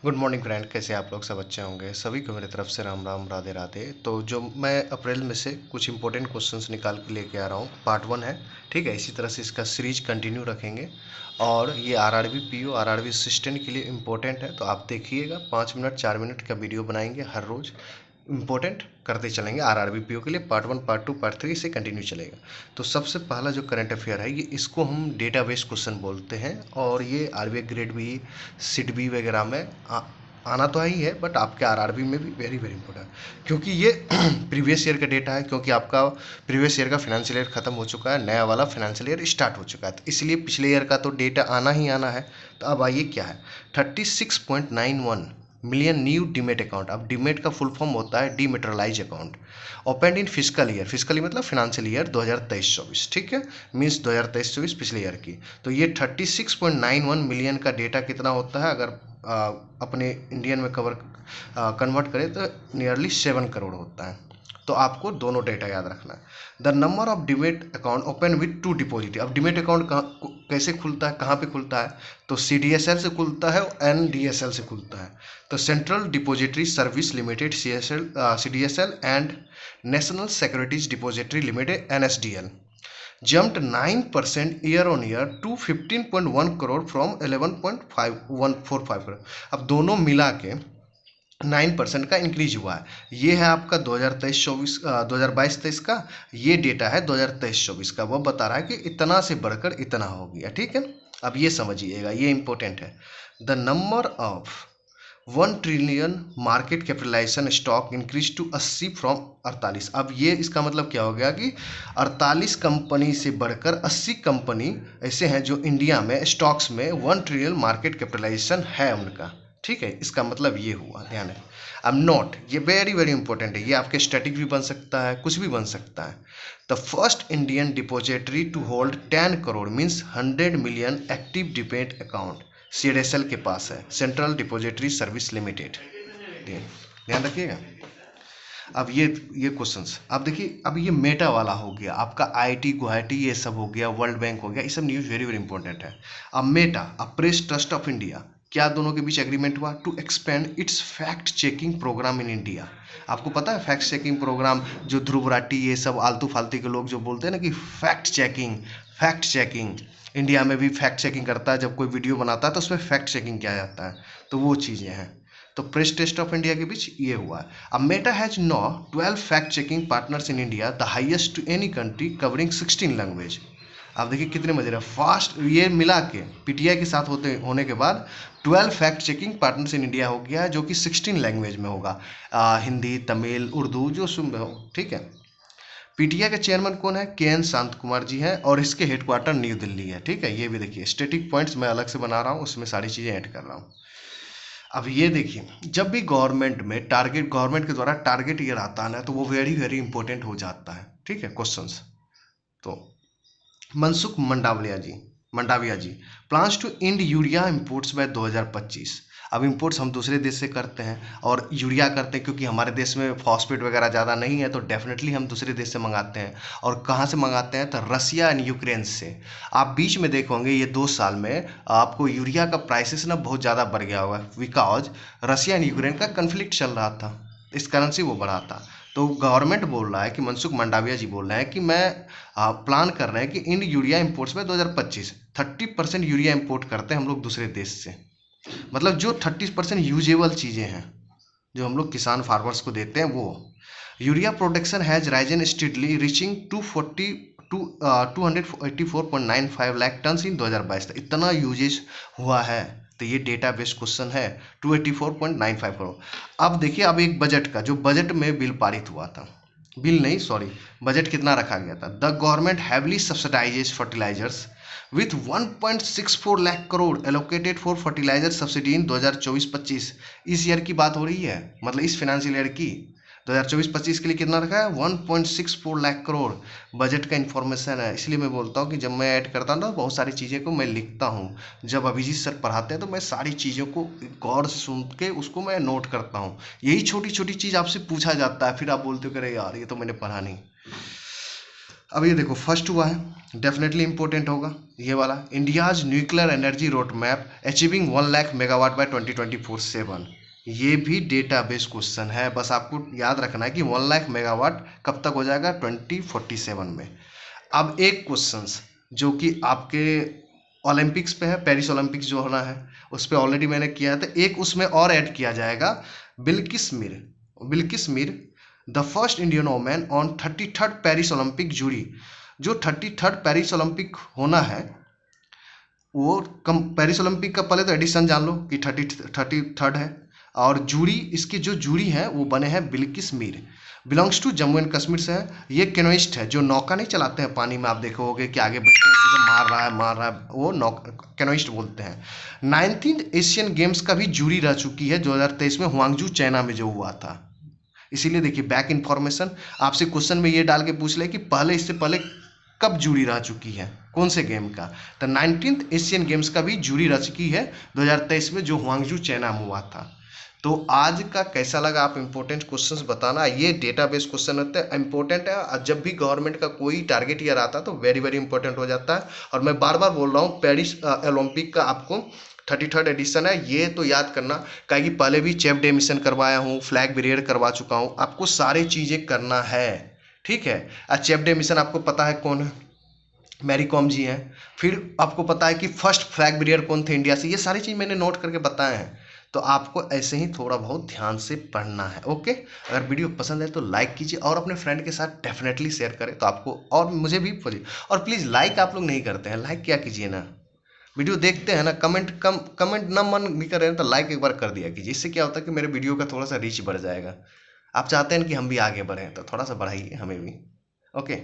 Good morning friend, कैसे आप लोग सब अच्छे होंगे। सभी को मेरी तरफ से राम राम राधे राधे। तो जो मैं अप्रैल में से कुछ इंपॉर्टेंट क्वेश्चंस निकाल के लेके आ रहा हूँ, पार्ट 1 है। ठीक है, इसी तरह से इसका सीरीज कंटिन्यू रखेंगे। और ये आरआरबी पीओ आरआरबी असिस्टेंट के लिए इम्पोर्टेंट है, तो आप देखिएगा। 5 मिनट 4 मिनट का वीडियो बनाएंगे हर रोज़, इंपॉर्टेंट करते चलेंगे। आरआरबी पीओ के लिए पार्ट 1 पार्ट 2 पार्ट 3 से कंटिन्यू चलेगा। तो सबसे पहला जो करंट अफेयर है, ये इसको हम डेटाबेस क्वेश्चन बोलते हैं। और ये RBI grade B, SIDBI वगैरह में आना तो ही है, बट आपके आरआरबी में भी वेरी वेरी इंपॉर्टेंट, क्योंकि ये प्रीवियस ईयर का डेटा है। क्योंकि आपका प्रीवियस ईयर का फाइनेंशियल ईयर खत्म हो चुका है, नया वाला फाइनेंशियल ईयर स्टार्ट हो चुका है, तो इसलिए पिछले ईयर का तो डेटा आना ही आना है। तो अब आइए क्या है, 36.91 मिलियन न्यू डीमेट अकाउंट। अब डीमेट का फुल फॉर्म होता है dematerialise account, open in physical year मतलब फाइनेंशियल ईयर 2023-24। ठीक है, मीन्स 2023-24 पिछले ईयर की। तो ये 36.91 मिलियन का डेटा कितना होता है, अगर अपने इंडियन में कन्वर्ट करें तो नियरली 7 करोड़ होता है। तो आपको दोनों डेटा याद रखना है। The number of demat account open with to deposit. अब डीमेट अकाउंट कैसे खुलता है, कहाँ पे खुलता है, तो सीडीएसएल से खुलता है और एनडीएसएल से खुलता है। तो central depository service limited CDSL and national securities depository limited NSDL jumped 9% year on year to 15.1 crore from 11.5145 crore। अब दोनों मिला के 9% का इंक्रीज हुआ है। ये है आपका 2023-24 2022-23 का। ये डेटा है 2023-24 का। वो बता रहा है कि इतना से बढ़कर इतना हो गया। ठीक है, अब ये समझिएगा, ये इंपॉर्टेंट है। The number of 1 trillion market capitalization stock increase to 80 from 48। अब ये इसका मतलब क्या हो गया कि 48 कंपनी से बढ़कर 80 कंपनी ऐसे हैं जो इंडिया में स्टॉक्स में 1 ट्रिलियन मार्केट कैपिटलाइजेशन है उनका। ठीक है, इसका मतलब ये हुआ, ध्यान है। अब नोट, ये वेरी वेरी इंपॉर्टेंट है, ये आपके स्टैटिक भी बन सकता है, कुछ भी बन सकता है। The first Indian depository to hold 10 crore means 100 million active demat account CDSL के पास है, सेंट्रल डिपॉजिटरी सर्विस लिमिटेड। ध्यान रखिएगा। अब ये क्वेश्चंस आप देखिए। अब ये मेटा वाला हो गया आपका, आईआईटी गुवाहाटी ये सब हो गया, वर्ल्ड बैंक हो गया, ये सब न्यूज़ वेरी वेरी इंपॉर्टेंट है। अब मेटा, अब प्रेस ट्रस्ट ऑफ इंडिया, क्या दोनों के बीच एग्रीमेंट हुआ to expand its fact checking program in India. आपको पता है फैक्ट चेकिंग प्रोग्राम, जो ध्रुव राठी ये सब आलतू फालतू के लोग जो बोलते हैं ना कि फैक्ट चेकिंग इंडिया में भी फैक्ट चेकिंग करता है। जब कोई वीडियो बनाता है तो उसमें फैक्ट चेकिंग किया जाता है, तो वो चीज़ें हैं। तो प्रेस टेस्ट ऑफ इंडिया के बीच ये हुआ है। अब Meta has now 12 fact checking partners in India, the highest to any country, covering 16 language. आप देखिए कितने मजे रहे फास्ट, ये मिला के पीटीआई के साथ होने के बाद 12 fact checking partners in India हो गया, जो कि 16 लैंग्वेज में होगा, हिंदी, तमिल, उर्दू, जो सुन हो। ठीक है, पीटीआई के चेयरमैन कौन है, के एन शांत कुमार जी हैं, और इसके हेडक्वार्टर न्यू दिल्ली है। ठीक है, ये भी देखिए, स्टैटिक पॉइंट्स मैं अलग से बना रहा हूँ, उसमें सारी चीज़ें ऐड कर रहा हूँ। अब ये देखिए, जब भी गवर्नमेंट के द्वारा टारगेट ईयर आता है ना, तो वो वेरी वेरी इंपॉर्टेंट हो जाता है। ठीक है, क्वेश्चंस। तो Mansukh Mandaviya ji plans to end urea imports by 2025। अब इंपोर्ट्स हम दूसरे देश से करते हैं और यूरिया करते हैं, क्योंकि हमारे देश में फॉस्फेट वगैरह ज़्यादा नहीं है, तो डेफिनेटली हम दूसरे देश से मंगाते हैं। और कहाँ से मंगाते हैं, तो रसिया एंड यूक्रेन से। आप बीच में देखोगे ये 2 साल में आपको यूरिया का प्राइसेस ना बहुत ज़्यादा बढ़ गया होगा, बिकॉज रसिया एंड यूक्रेन का कन्फ्लिक्ट चल रहा था, इस कारण से वो बढ़ा था। तो गवर्नमेंट बोल रहा है कि मनसुख मंडाविया जी बोल रहे हैं कि मैं प्लान कर रहे हैं कि इन यूरिया इंपोर्ट्स में 2025 30% यूरिया इंपोर्ट करते हैं हम लोग दूसरे देश से। मतलब जो 30% यूजेबल चीज़ें हैं जो हम लोग किसान फार्मर्स को देते हैं, वो urea production has risen steadily reaching 284.95 lakh ton in 2022 तक। इतना यूजेज हुआ है, तो ये डेटा बेस्ड क्वेश्चन है। 284.95 करोड़। अब देखिए, अब एक बजट का, जो बजट में बिल पारित हुआ था, बिल नहीं सॉरी, बजट कितना रखा गया था, the government heavily subsidises fertilisers with 1.64 lakh crore allocated for fertiliser subsidy in 2024-25। इस ईयर की बात हो रही है, मतलब इस फाइनेंशियल ईयर की 2024-25 के लिए कितना रखा है, 1.64 लाख करोड़ बजट का इन्फॉर्मेशन है। इसलिए मैं बोलता हूँ कि जब मैं ऐड करता हूँ ना, बहुत सारी चीज़ें को मैं लिखता हूँ। जब अभिजीत सर पढ़ाते हैं तो मैं सारी चीज़ों को गौर से सुन के उसको मैं नोट करता हूँ। यही छोटी छोटी चीज़ आपसे पूछा जाता है, फिर आप बोलते हो कि अरे यार ये तो मैंने पढ़ा नहीं। अब ये देखो फर्स्ट हुआ है, डेफिनेटली इंपॉर्टेंट होगा ये वाला, India's nuclear energy road map achieving 1 lakh megawatt by 2024-7। ये भी डेटाबेस क्वेश्चन है, बस आपको याद रखना है कि 1 लाख मेगावाट कब तक हो जाएगा, 2047 में। अब एक क्वेश्चन जो कि आपके ओलंपिक्स पे है, पेरिस ओलंपिक्स जो होना है उस पर ऑलरेडी मैंने किया था, एक उसमें और ऐड किया जाएगा, Bilkis Mir the first Indian women on 33rd Paris Olympic jury. जो 33rd पेरिस ओलंपिक होना है वो पेरिस ओलंपिक का पहले तो एडिशन जान लो कि 33rd है, और जूरी, इसके जो जूरी हैं वो बने हैं Bilkis Mir, belongs to Jammu and Kashmir से है। ये कैनोइस्ट है, जो नौका नहीं चलाते हैं पानी में, आप देखोगे कि आगे बैठ के मार रहा है, वो कैनोइस्ट बोलते हैं। 19th एशियन गेम्स का भी जूरी रह चुकी है 2023 में हुआंगजू चाइना में जो हुआ था। इसीलिए देखिए बैक इन्फॉर्मेशन आपसे क्वेश्चन में ये डाल के पूछ ले कि पहले, इससे पहले कब जूरी रह चुकी है, कौन से गेम का, तो 19th एशियन गेम्स का भी जूरी रह चुकी है 2023 में जो हुआंगजू चाइना में हुआ था। तो आज का कैसा लगा आप इंपॉर्टेंट क्वेश्चंस बताना, ये डेटाबेस क्वेश्चन होते हैं, इंपॉर्टेंट है। जब भी गवर्नमेंट का कोई टारगेट ईयर आता है तो वेरी वेरी इंपॉर्टेंट हो जाता है। और मैं बार बार बोल रहा हूँ पेरिस ओलंपिक का आपको 33rd एडिशन है, ये तो याद करना, क्योंकि पहले भी चेफ डे मिशन करवाया हूँ, फ्लैग ब्रिगेड करवा चुका हूँ, आपको सारी चीज़ें करना है, ठीक है। चेफ डे मिशन आपको पता है कौन है, मैरी कॉम जी हैं। फिर आपको पता है कि फर्स्ट फ्लैग ब्रिगेड कौन थे इंडिया से, ये सारी चीज़ मैंने नोट करके बताए हैं। तो आपको ऐसे ही थोड़ा बहुत ध्यान से पढ़ना है, ओके। अगर वीडियो पसंद है तो लाइक कीजिए और अपने फ्रेंड के साथ डेफिनेटली शेयर करें, तो आपको और मुझे भी बोलिए। और प्लीज़ लाइक आप लोग नहीं करते हैं, लाइक क्या कीजिए ना, वीडियो देखते हैं ना, कमेंट ना मन भी करें तो लाइक एक बार कर दिया कीजिए। इससे क्या होता है कि मेरे वीडियो का थोड़ा सा रीच बढ़ जाएगा। आप चाहते हैं कि हम भी आगे बढ़ें तो थोड़ा सा बढ़ाइए हमें भी, ओके।